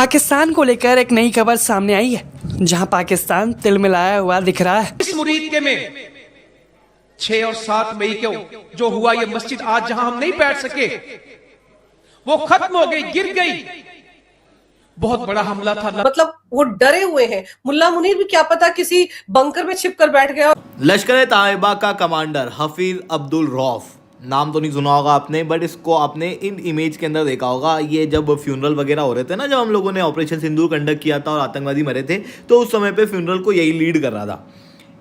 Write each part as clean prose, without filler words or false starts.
पाकिस्तान को लेकर एक नई खबर सामने आई है, जहां पाकिस्तान तिलमिलाया हुआ दिख रहा है। इस मुरीद के में 6 और 7 मई को जो हुआ ये मस्जिद आज जहां हम नहीं बैठ सके वो खत्म हो गई, गिर गई। बहुत बड़ा हमला था। मतलब वो डरे हुए हैं। मुल्ला मुनीर भी क्या पता किसी बंकर में छिप कर बैठ गया। लश्कर ताइबा का कमांडर हफीज अब्दुल रौफ, नाम तो नहीं सुना होगा आपने, बट इसको आपने इन इमेज के अंदर देखा होगा। ये जब फ्यूनरल वगैरह हो रहे थे ना, जब हम लोगों ने ऑपरेशन सिंदूर कंडक्ट किया था और आतंकवादी मरे थे, तो उस समय पे फ्यूनरल को यही लीड कर रहा था।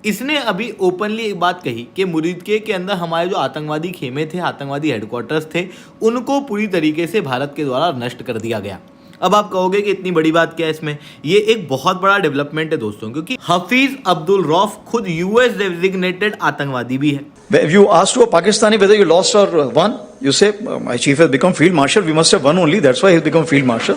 इसने अभी ओपनली एक बात कही कि मुरीद के अंदर हमारे जो आतंकवादी खेमे थे, आतंकवादी हेडक्वार्टर्स थे, उनको पूरी तरीके से भारत के द्वारा नष्ट कर दिया गया। अब आप कहोगे कि इतनी बड़ी बात क्या है इसमें? ये एक बहुत बड़ा डेवलपमेंट है दोस्तों, क्योंकि हफीज अब्दुल रौफ खुद यूएस डेजिग्नेटेड आतंकवादी भी है। If you ask to a Pakistani whether you lost or won, you say, my chief has become field marshal, we must have won only, that's why he has become field marshal.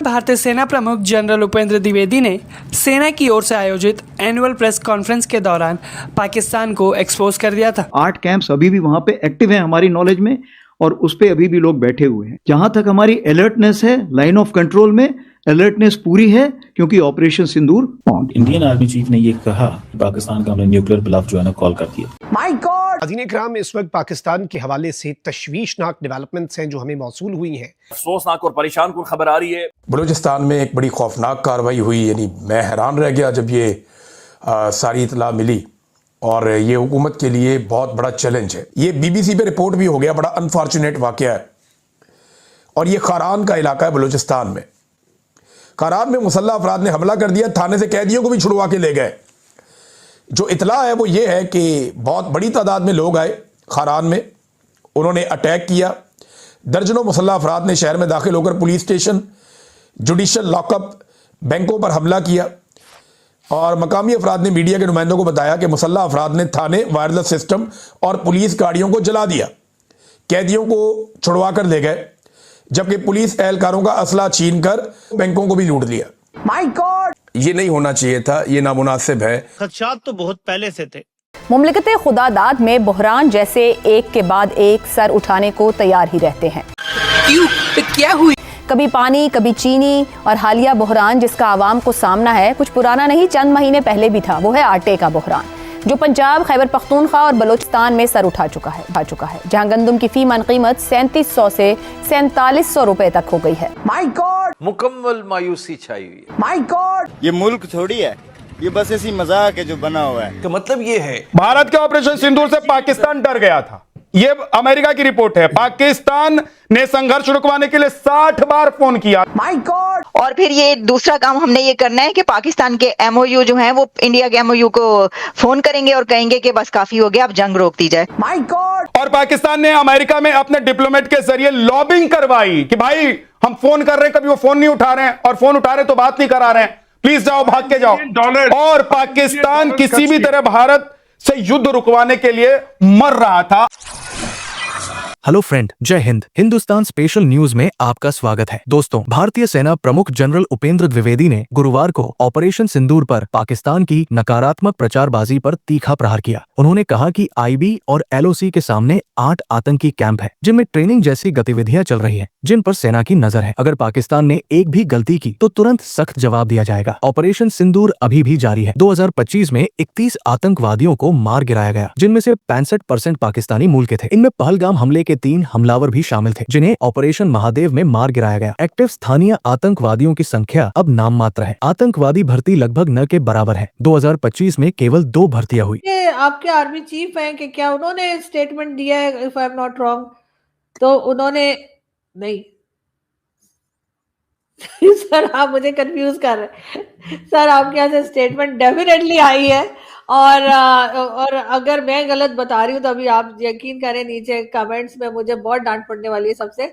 भारतीय सेना प्रमुख general Upendra Dwivedi ने सेना की ओर से आयोजित annual press conference के दौरान पाकिस्तान को एक्सपोज कर दिया था। 8 कैंप्स अभी भी वहां पे एक्टिव हैं हमारी नॉलेज में, और उस पे अभी भी लोग बैठे हुए हैं। जहां तक हमारी अलर्टनेस है, लाइन ऑफ कंट्रोल में अलर्टनेस पूरी है, क्योंकि operation Sindoor on. Indian army chief ने ये कहा कि पाकिस्तान का हमने न्यूक्लियर ब्लफ जो है ना कॉल कर दिया। My God! अजीन कराम, इस वक्त पाकिस्तान के हवाले से तशवीशनाक डेवलपमेंट्स हैं जो हमें मौसूल हुई हैं। अफसोसनाक और परेशान कुन खबर आ रही है। बलूचिस्तान में एक बड़ी खौफनाक कार्रवाई हुई, यानी मैं हैरान रह गया जब ये सारी इतला मिली, और ये हुकूमत के लिए बहुत बड़ा चैलेंज है। ये बीबीसी पे रिपोर्ट भी हो गया, बड़ा अनफॉर्चुनेट वाकया है। और ये खारान का इलाका है बलूचिस्तान में। खारान में मुसल्लह अफराद ने हमला कर दिया, थाने से कैदियों को भी छुड़वा के ले गए। जो इतला है वो ये है कि बहुत बड़ी तादाद में लोग आए खारान में, उन्होंने अटैक किया। दर्जनों मुसल्लह अफराद ने शहर में दाखिल होकर पुलिस स्टेशन, जुडिशल लॉकअप, बैंकों पर हमला किया। और मकामी अफराद ने मीडिया के नुमाइंदों को बताया कि मुसल्लह अफराद ने थाने, वायरलेस सिस्टम और पुलिस गाड़ियों को जला दिया। कैदियों को छुड़वा कर ले गए, जबकि पुलिस एहलकारों का असला छीन कर बैंकों को भी लूट लिया। My God! ये नहीं होना चाहिए था, ये नामुनासिब है। खदशात तो बहुत पहले से थे। मुमलिकत खुदादाद में बहरान जैसे एक के बाद एक सर उठाने को तैयार ही रहते हैं। क्यों? क्या हुई? कभी पानी, कभी चीनी, और हालिया बहरान जिसका आवाम को सामना है कुछ पुराना नहीं, चंद महीने पहले भी था। वो है आटे का बहरान, जो पंजाब, खैबर पख्तूनख्वा और बलोचिस्तान में सर उठा चुका है, जहां गंदम की फी मन कीमत 3700 से 4700 रुपए तक हो गई है। My God! मुकम्मल मायूसी छाई हुई है। My God! ये मुल्क थोड़ी है, ये बस ऐसी मजाक है जो बना हुआ है। तो मतलब ये है, भारत के ऑपरेशन सिंदूर से पाकिस्तान डर गया था। ये अमेरिका की रिपोर्ट है। पाकिस्तान ने संघर्ष रुकवाने के लिए 60 बार फोन किया। My God! और फिर ये दूसरा काम हमने ये करना है कि पाकिस्तान के एमओयू जो हैं वो इंडिया के एमओयू को फोन करेंगे और कहेंगे कि बस काफी हो गया, अब जंग रोक दी जाए। My God! और पाकिस्तान ने अमेरिका में अपने डिप्लोमेट के जरिए लॉबिंग करवाई कि भाई हम फोन कर रहे हैं, कभी वो फोन नहीं उठा रहे हैं, और फोन उठा रहे तो बात नहीं करा रहे हैं, प्लीज जाओ, भाग के जाओ। और पाकिस्तान किसी भी तरह भारत से युद्ध रुकवाने के लिए मर रहा था। हेलो फ्रेंड, जय हिंद। हिंदुस्तान स्पेशल न्यूज में आपका स्वागत है। दोस्तों, भारतीय सेना प्रमुख जनरल उपेंद्र द्विवेदी ने गुरुवार को ऑपरेशन सिंदूर पर पाकिस्तान की नकारात्मक प्रचारबाजी पर तीखा प्रहार किया। उन्होंने कहा कि आईबी और एलओसी के सामने 8 आतंकी कैंप है, जिनमें ट्रेनिंग जैसी गतिविधियां चल रही हैं, जिन पर सेना की नजर है। अगर पाकिस्तान ने एक भी गलती की तो तुरंत सख्त जवाब दिया जाएगा। ऑपरेशन सिंदूर अभी भी जारी है। 2025 में 31 आतंकवादियों को मार गिराया गया, जिनमें से 65% पाकिस्तानी मूल के थे। इनमें पहलगाम हमले के 3 हमलावर भी शामिल थे, जिन्हें ऑपरेशन महादेव में मार गिराया गया। एक्टिव स्थानीय आतंकवादियों की संख्या अब नाम मात्र है। आतंकवादी भर्ती लगभग न के बराबर है। 2025 में केवल 2 भर्तियां हुई। आपके आर्मी चीफ हैं कि क्या उन्होंने स्टेटमेंट दिया है, if I am not wrong, तो उन्होंने नहीं सर आप मुझे कंफ्यूज कर रहे हैं। सर आपके यहाँ से स्टेटमेंट डेफिनेटली आई है, और अगर मैं गलत बता रही हूँ तो अभी आप यकीन करें, नीचे कमेंट्स में मुझे बहुत डांट पड़ने वाली है सबसे।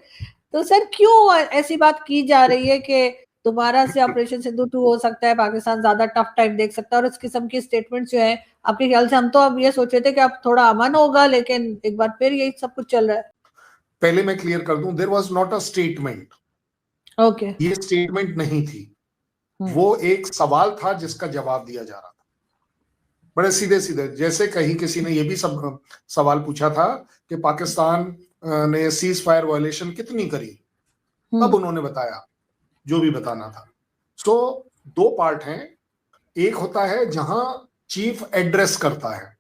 तो सर क्यों ऐसी बात की जा रही है कि दोबारा से ऑपरेशन सिंधु 2 हो सकता है, पाकिस्तान ज्यादा टफ टाइम देख सकता है, और इस किस्म की स्टेटमेंट्स जो है आपके ख्याल से? हम तो अब ये सोच रहे थे कि अब थोड़ा अमन होगा, लेकिन एक बार फिर यही सब कुछ चल रहा है। पहले मैं क्लियर कर दूं, there was not a statement. Okay, ये स्टेटमेंट नहीं थी, वो एक सवाल था जिसका जवाब दिया जा रहा था, बड़े सीधे सीधे। जैसे कहीं किसी ने ये भी सब सवाल पूछा था कि पाकिस्तान ने सीज फायर वायलेशन कितनी करी, तब उन्होंने बताया जो भी बताना था। सो दो पार्ट हैं, एक होता है जहां चीफ एड्रेस करता है,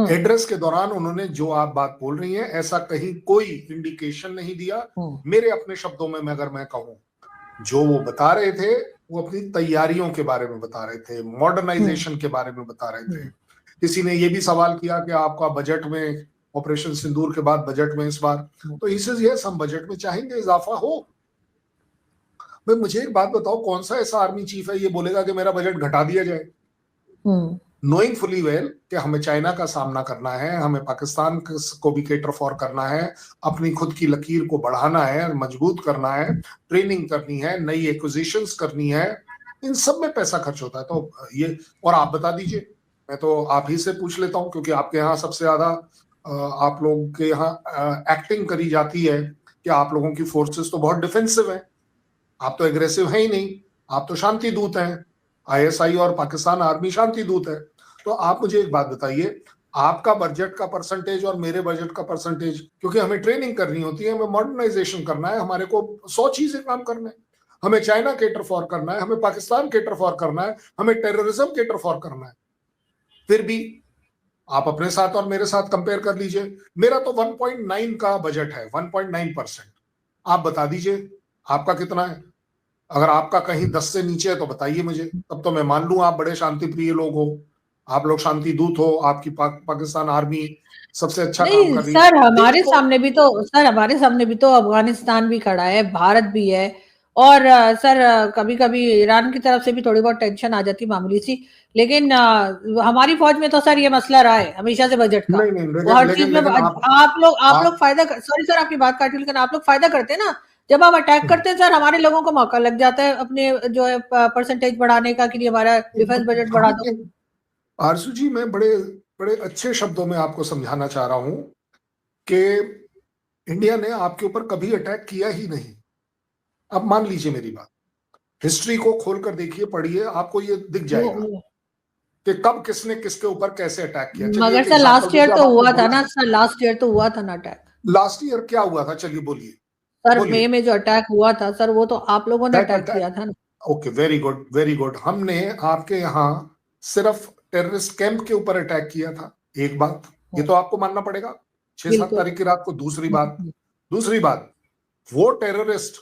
एड्रेस के दौरान उन्होंने जो आप बात बोल रही हैं ऐसा कहीं कोई इंडिकेशन नहीं दिया। मेरे अपने शब्दों में अगर मैं कहूं, जो वो बता रहे थे वो अपनी तैयारियों के बारे में बता रहे थे, मॉडर्नाइजेशन के बारे में बता रहे थे। किसी ने ये भी सवाल किया कि आपका बजट में ऑपरेशन सिंदूर के बाद बजट में इस बार, तो इससे यस हम बजट में चाहेंगे इजाफा हो। भाई मुझे एक बात बताओ, कौन सा ऐसा आर्मी चीफ है ये बोलेगा कि मेरा बजट घटा दिया जाए, नोइंग फुली वेल कि हमें चाइना का सामना करना है, हमें पाकिस्तान को भी केटर फॉर करना है, अपनी खुद की लकीर को बढ़ाना है, मजबूत करना है, ट्रेनिंग करनी है, नई एक्विजिशंस करनी है, इन सब में पैसा खर्च होता है। तो ये, और आप बता दीजिए, मैं तो आप ही से पूछ लेता हूं क्योंकि आपके यहाँ सबसे ज्यादा आप लोग के यहाँ एक्टिंग करी जाती है कि आप लोगों की फोर्सेस तो बहुत डिफेंसिव है, आप तो एग्रेसिव है ही नहीं, आप तो शांति दूत हैं, आईएसआई और पाकिस्तान आर्मी शांति दूत है। तो आप मुझे एक बात बताइए, आपका बजट का परसेंटेज और मेरे बजट का परसेंटेज, क्योंकि हमें ट्रेनिंग करनी होती है, हमें मॉडर्नाइजेशन करना है, हमारे को 100 चीजें काम करना है, हमें चाइना केटर फॉर करना है, हमें पाकिस्तान केटर फॉर करना है, हमें टेररिज्म केटर फॉर करना है। फिर भी आप अपने साथ और मेरे साथ कंपेयर कर लीजिए, मेरा तो 1.9 का बजट है, 1.9%। आप बता दीजिए आपका कितना है। अगर आपका कहीं 10 से नीचे है तो बताइए मुझे, तब तो मैं मान लूं आप बड़े शांति प्रिय लोग हो, आप लोग शांति दूत हो, आपकी पाकिस्तान आर्मी सबसे अच्छा काम कर रही है। सर हमारे सामने भी तो, सर हमारे सामने भी तो अफगानिस्तान भी खड़ा है, भारत भी है, और सर कभी कभी ईरान की तरफ से भी थोड़ी बहुत टेंशन आ जाती मामूली सी, लेकिन हमारी फौज में तो सर ये मसला रहा है हमेशा से बजट का। हर चीज में आप लोग फायदा, सॉरी सर आपकी बात काटी, लेकिन आप लोग फायदा करते हैं ना, जब हम अटैक करते हैं सर हमारे लोगों को मौका लग जाता है अपने जो है परसेंटेज बढ़ाने का कि हमारा डिफेंस बजट बढ़ा दो। आरसू जी, मैं बड़े अच्छे शब्दों में आपको समझाना चाह रहा हूं कि इंडिया ने आपके ऊपर कभी अटैक किया ही नहीं। अब मान लीजिए मेरी बात, हिस्ट्री को खोलकर देखिए, पढ़िए, आपको ये दिख जाएगा कि कब किसने किसके ऊपर कैसे अटैक किया। मगर सर लास्ट ईयर तो हुआ था ना, सर लास्ट ईयर तो हुआ था ना अटैक। लास्ट ईयर क्या हुआ था, चलिए बोलिए। सर मई में जो अटैक हुआ था सर, वो तो आप लोगों ने अटैक किया था ना। Okay, very good very good. हमने आपके यहाँ सिर्फ टेररिस्ट कैंप के ऊपर अटैक किया था, एक बात, ये तो आपको मानना पड़ेगा, 6-7 तारीख की रात को। दूसरी बात, वो टेररिस्ट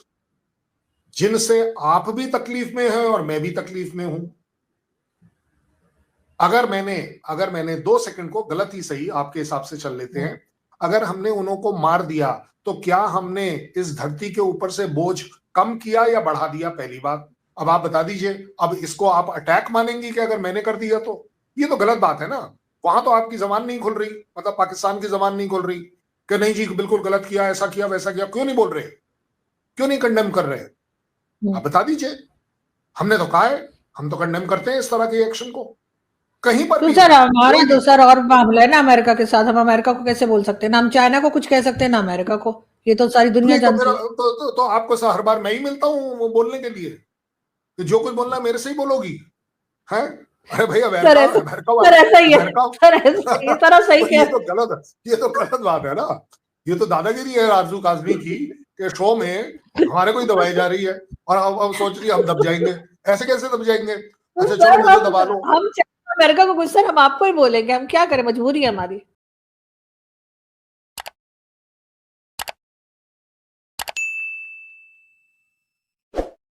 जिनसे आप भी तकलीफ में हैं और मैं भी तकलीफ में हूं, अगर मैंने 2 सेकंड को गलत ही सही आपके हिसाब से चल लेते हैं, अगर हमने उन्हों को मार दिया तो क्या हमने इस धरती के ऊपर से बोझ कम किया या बढ़ा दिया, पहली बात। अब आप बता दीजिए, अब इसको आप अटैक मानेंगी कि अगर मैंने कर दिया तो? ये तो गलत बात है ना। वहां तो आपकी जबान नहीं खुल रही, मतलब पाकिस्तान की जबान नहीं खुल रही कि नहीं जी बिल्कुल गलत किया, ऐसा किया वैसा किया। क्यों नहीं बोल रहे, क्यों नहीं कंडेम कर रहे? आप बता दीजिए। हमने तो कहा है, हम तो कंडेम करते हैं इस तरह के एक्शन को कहीं पर तो सर हमारा तो सर और मामला है ना अमेरिका के साथ, हम अमेरिका को कैसे बोल सकते हैं ना, हम चाइना को कुछ कह सकते हैं ना अमेरिका को, ये तो सारी दुनिया जानती है। तो आपको हर बार मैं ही मिलता हूँ वो बोलने के लिए कि जो कुछ बोलना है मेरे से ही बोलोगी, हैं? अरे भैया ये तो गलत बात है ना, ये तो दादागिरी है आरजू काज़मी की कि शो में हमारे को ही दबाई जा रही है और अब सोच रही है हम दब जाएंगे। ऐसे कैसे दब जाएंगे? अच्छा चलो मुझे दबा लो। हम अमेरिका को कुछ सर, हम आपको ही बोलेंगे, हम क्या करें, मजबूरी है हमारी।